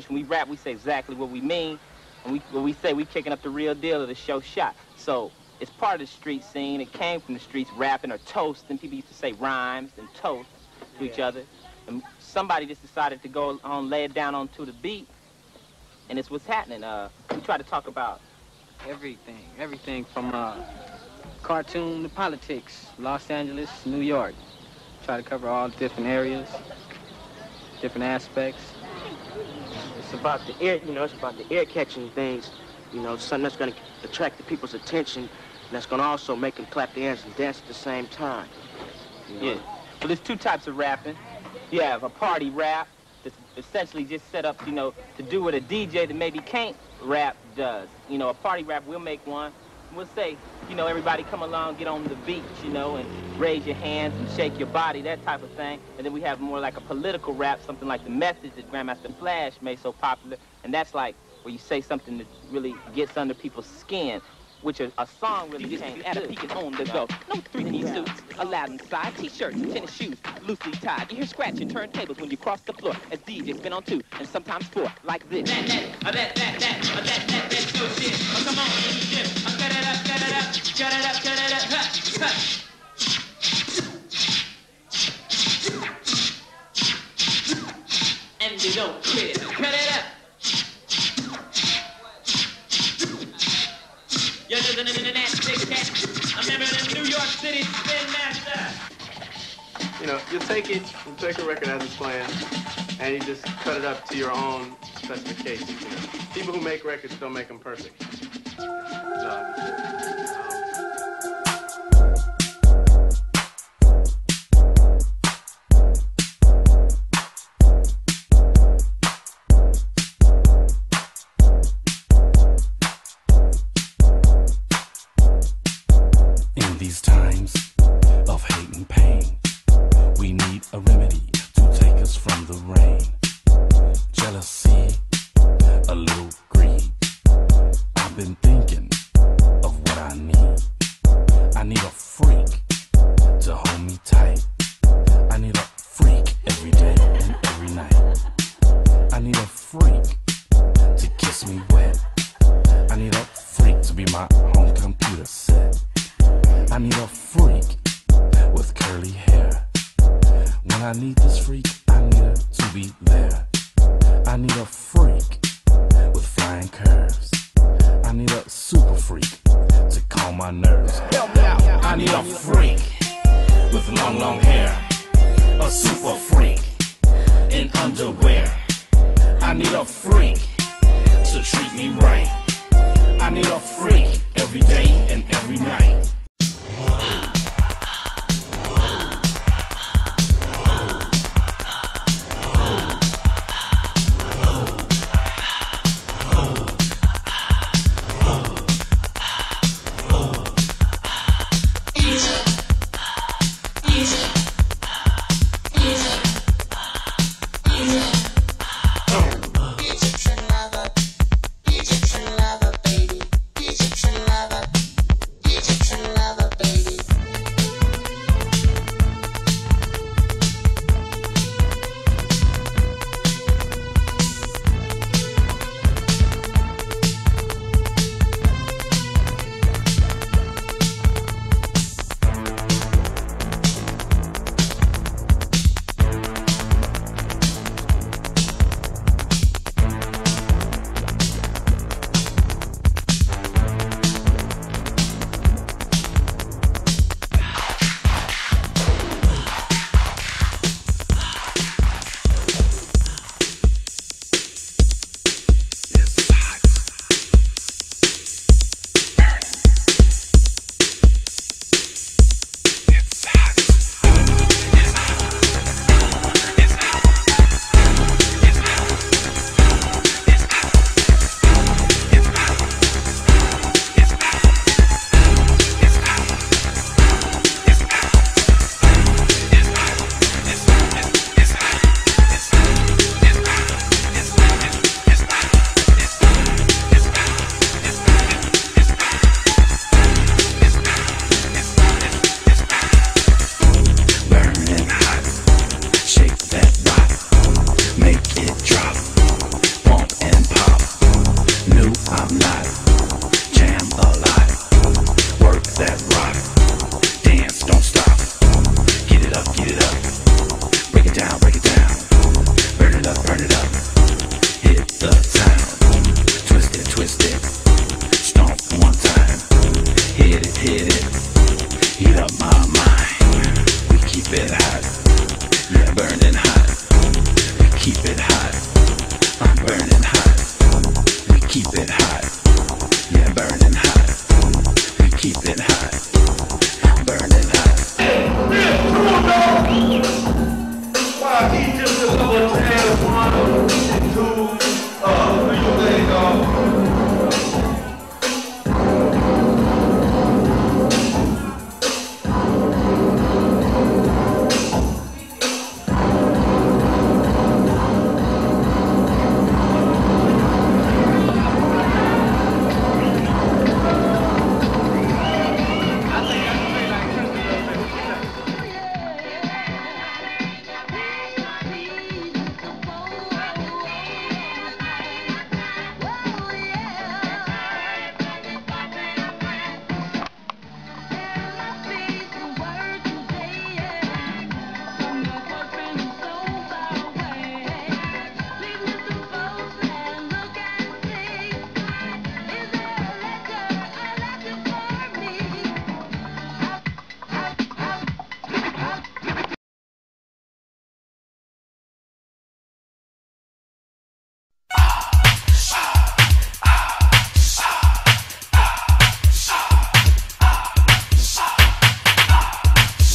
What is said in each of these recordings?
When we rap, we say exactly what we mean. And when we say we kicking up the real deal of the show shot. So it's part of the street scene. It came from the streets, rapping or toasting. People used to say rhymes and toast to each other. And somebody just decided to go on, lay it down onto the beat. And it's what's happening. We try to talk about everything from cartoon to politics, Los Angeles, New York. Try to cover all different areas, different aspects. It's about the ear, it's about the ear-catching things, something that's going to attract the people's attention, and that's going to also make them clap their hands and dance at the same time. Yeah. Well, there's two types of rapping. You have a party rap that's essentially just set up, to do what a DJ that maybe can't rap does. A party rap, we'll make one. We'll say, everybody come along, get on the beach, and raise your hands and shake your body, that type of thing. And then we have more like a political rap, something like The Message that Grandmaster Flash made so popular. And that's like where you say something that really gets under people's skin, which a song really came at a peek and on the go. No three-piece suits, Aladdin side, t-shirts, tennis shoes, loosely tied. You hear scratching turntables when you cross the floor as DJs spin on 2 and sometimes 4, like this. That, so shit. Oh, come on, cut it up, cut it up, cut it up, cut it up, and you don't quit, cut it up. You're listening to that big cat. I remember in New York City Spin Master. You take a record as it's playing, and you just cut it up to your own specifications. People who make records don't make them perfect. In these times of hate and pain, we need a remedy to take us from the rain. Jealousy, a little greed. I've been thinking of what I need. I need a freak to hold me tight. I need a freak every day and every night. I need a freak to kiss me wet. I need a freak to be my home computer set. I need a freak with curly hair. When I need this freak, I need her to be there. I need a freak with flying curves. I need a super freak to calm my nerves. I need a freak with long, long hair. A super freak in underwear. I need a freak to treat me right. I need a freak every day and every night. Egyptian lover, baby. Egyptian lover. burning hot. We keep it hot. Yeah, burning hot. We keep it hot. Burning hot. Come on, dog! Wow, he just a little tail, 1 and 2. Do your thing, dog.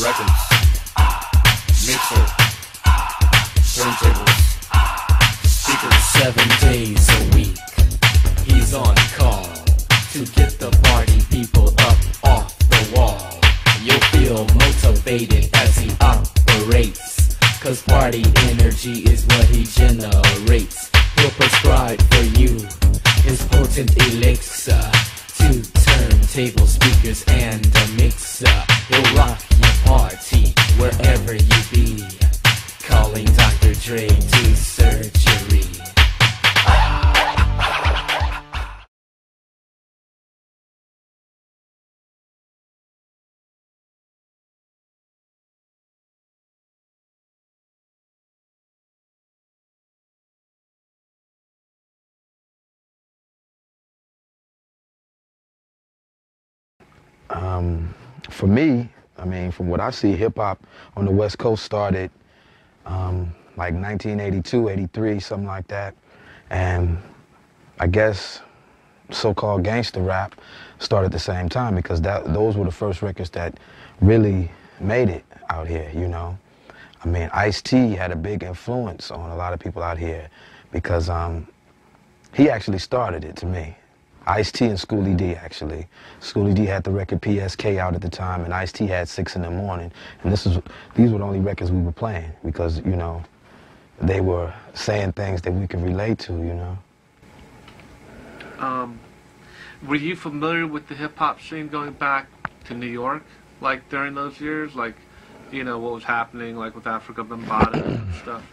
Records, mixer, turntables, speakers. 7 days a week, he's on call to get the party people up off the wall. You'll feel motivated as he operates, 'cause party energy is what he generates. He'll prescribe for you his potent elixir, 2 turntable speakers and a mixer. He'll rock your party wherever you be, calling Dr. Dre to surgery. For me, I mean, from what I see, hip-hop on the West Coast started like 1982, 83, something like that. And I guess so-called gangster rap started at the same time, because those were the first records that really made it out here, you know. I mean, Ice-T had a big influence on a lot of people out here, because he actually started it to me. Ice-T and Schoolie D, actually. Schoolie D had the record PSK out at the time, and Ice-T had 6 in the morning. And these were the only records we were playing, because, you know, they were saying things that we could relate to, you know. Were you familiar with the hip-hop scene going back to New York, like, during those years? Like, you know, what was happening, like, with Africa Bambaataa and stuff?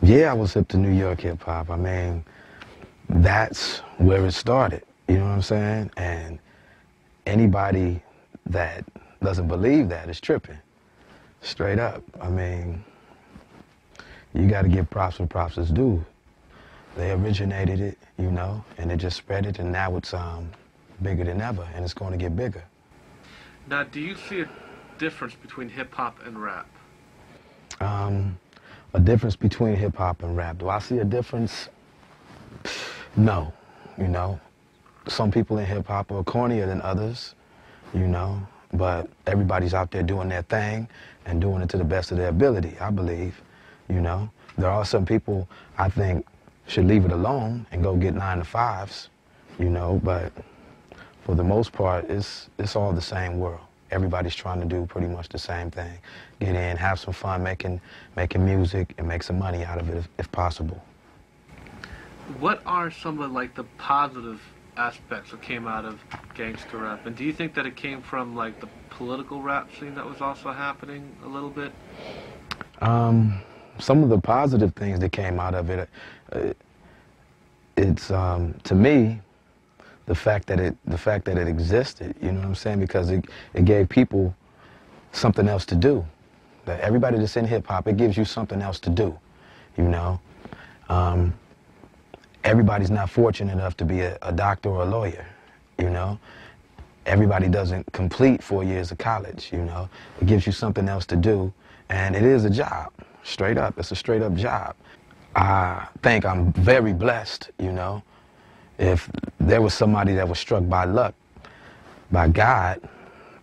Yeah, I was hip to New York hip-hop. I mean, that's where it started, you know what I'm saying? And anybody that doesn't believe that is tripping, straight up. I mean, you got to give props where props is due. They originated it, you know, and it just spread it, and now it's bigger than ever, and it's going to get bigger. Now, do you see a difference between hip-hop and rap? A difference between hip-hop and rap. Do I see a difference? No, you know. Some people in hip-hop are cornier than others, you know, but everybody's out there doing their thing and doing it to the best of their ability, I believe, you know. There are some people I think should leave it alone and go get 9 to 5s, you know, but for the most part, it's all the same world. Everybody's trying to do pretty much the same thing. Get in, have some fun making music, and make some money out of it if possible. What are some of, like, the positive aspects that came out of gangster rap? And do you think that it came from, like, the political rap scene that was also happening a little bit? Some of the positive things that came out of it, it's to me, the fact that it existed, you know what I'm saying? Because it gave people something else to do. That everybody that's in hip hop, it gives you something else to do, you know? Everybody's not fortunate enough to be a doctor or a lawyer, you know? Everybody doesn't complete 4 years of college, you know? It gives you something else to do, and it is a job, straight up. It's a straight up job. I think I'm very blessed, you know. If there was somebody that was struck by luck, by God,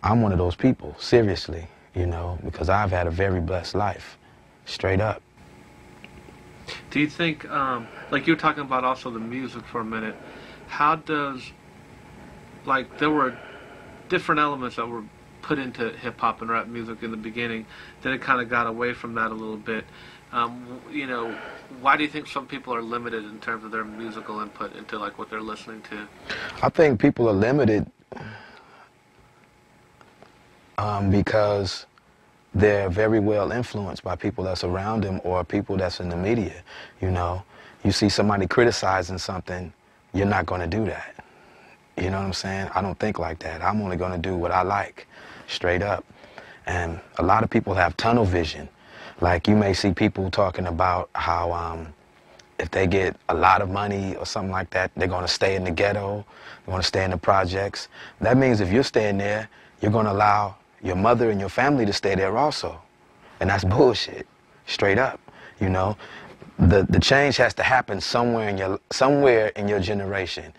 I'm one of those people, seriously, you know, because I've had a very blessed life, straight up. Do you think, like you were talking about also the music for a minute, how does, like there were different elements that were put into hip-hop and rap music in the beginning, then it kind of got away from that a little bit. You know, why do you think some people are limited in terms of their musical input into like what they're listening to? I think people are limited because they're very well influenced by people that's around them or people that's in the media, you know. You see somebody criticizing something, you're not going to do that. You know what I'm saying? I don't think like that. I'm only going to do what I like, straight up. And a lot of people have tunnel vision. Like you may see people talking about how if they get a lot of money or something like that, they're going to stay in the ghetto, they're going to stay in the projects. That means if you're staying there, you're going to allow your mother and your family to stay there also. And that's bullshit, straight up, you know. The change has to happen somewhere in your generation.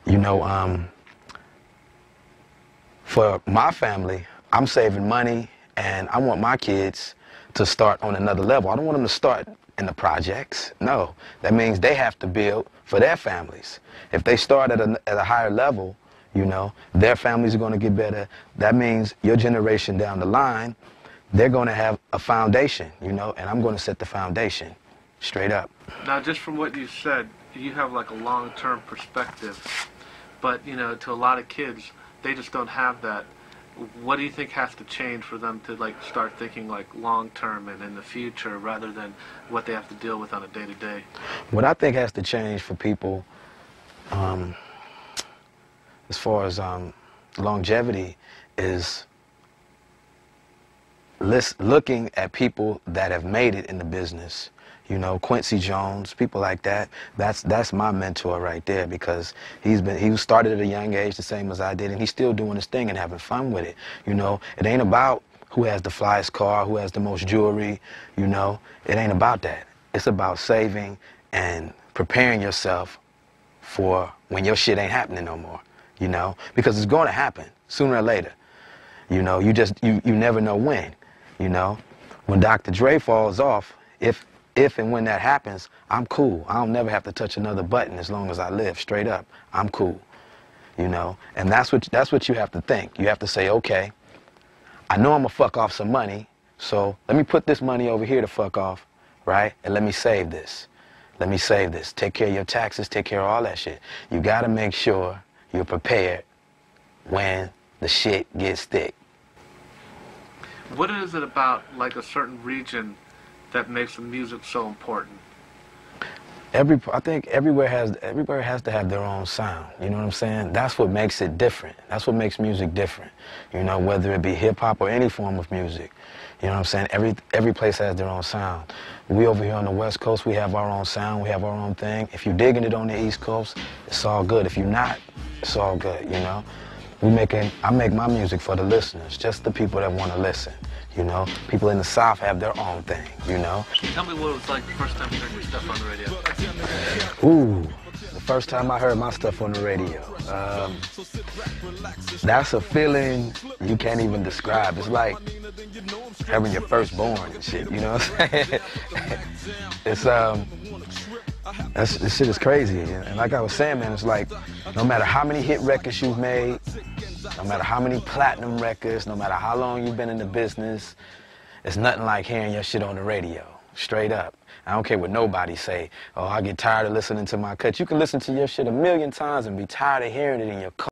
You know, for my family, I'm saving money and I want my kids to start on another level. I don't want them to start in the projects. No, that means they have to build for their families. If they start at a higher level, you know, their families are going to get better. That means your generation down the line, they're going to have a foundation, you know, and I'm going to set the foundation, straight up. Now, just from what you said, you have like a long-term perspective, but, you know, to a lot of kids, they just don't have that. What do you think has to change for them to like start thinking like long-term and in the future rather than what they have to deal with on a day-to-day? What I think has to change for people, as far as longevity, is looking at people that have made it in the business. You know, Quincy Jones, people like that. That's my mentor right there, because he started at a young age the same as I did, and he's still doing his thing and having fun with it. You know, it ain't about who has the flyest car, who has the most jewelry, you know. It ain't about that. It's about saving and preparing yourself for when your shit ain't happening no more, you know, because it's going to happen sooner or later. You know, you never know when, you know. When Dr. Dre falls off, if and when that happens, I'm cool. I'll never have to touch another button as long as I live, straight up. I'm cool, you know. And that's what you have to think. You have to say, okay, I know I'm gonna fuck off some money, so let me put this money over here to fuck off, right? And let me save this. Let me save this. Take care of your taxes, take care of all that shit. You gotta make sure you're prepared when the shit gets thick. What is it about like a certain region that makes the music so important? I think everywhere has to have their own sound. You know what I'm saying? That's what makes it different. That's what makes music different. You know, whether it be hip hop or any form of music. You know what I'm saying? Every place has their own sound. We over here on the West Coast, we have our own sound, we have our own thing. If you're digging it on the East Coast, it's all good. If you're not, it's all good, you know? I make my music for the listeners, just the people that want to listen. You know, people in the South have their own thing, you know. Tell me what it was like the first time you heard your stuff on the radio. Ooh, the first time I heard my stuff on the radio. That's a feeling you can't even describe. It's like having your firstborn and shit, you know what I'm saying? This shit is crazy. And like I was saying, man, it's like no matter how many hit records you've made, no matter how many platinum records, no matter how long you've been in the business, it's nothing like hearing your shit on the radio, straight up. I don't care what nobody say. Oh, I get tired of listening to my cut. You can listen to your shit 1,000,000 times and be tired of hearing it in your car.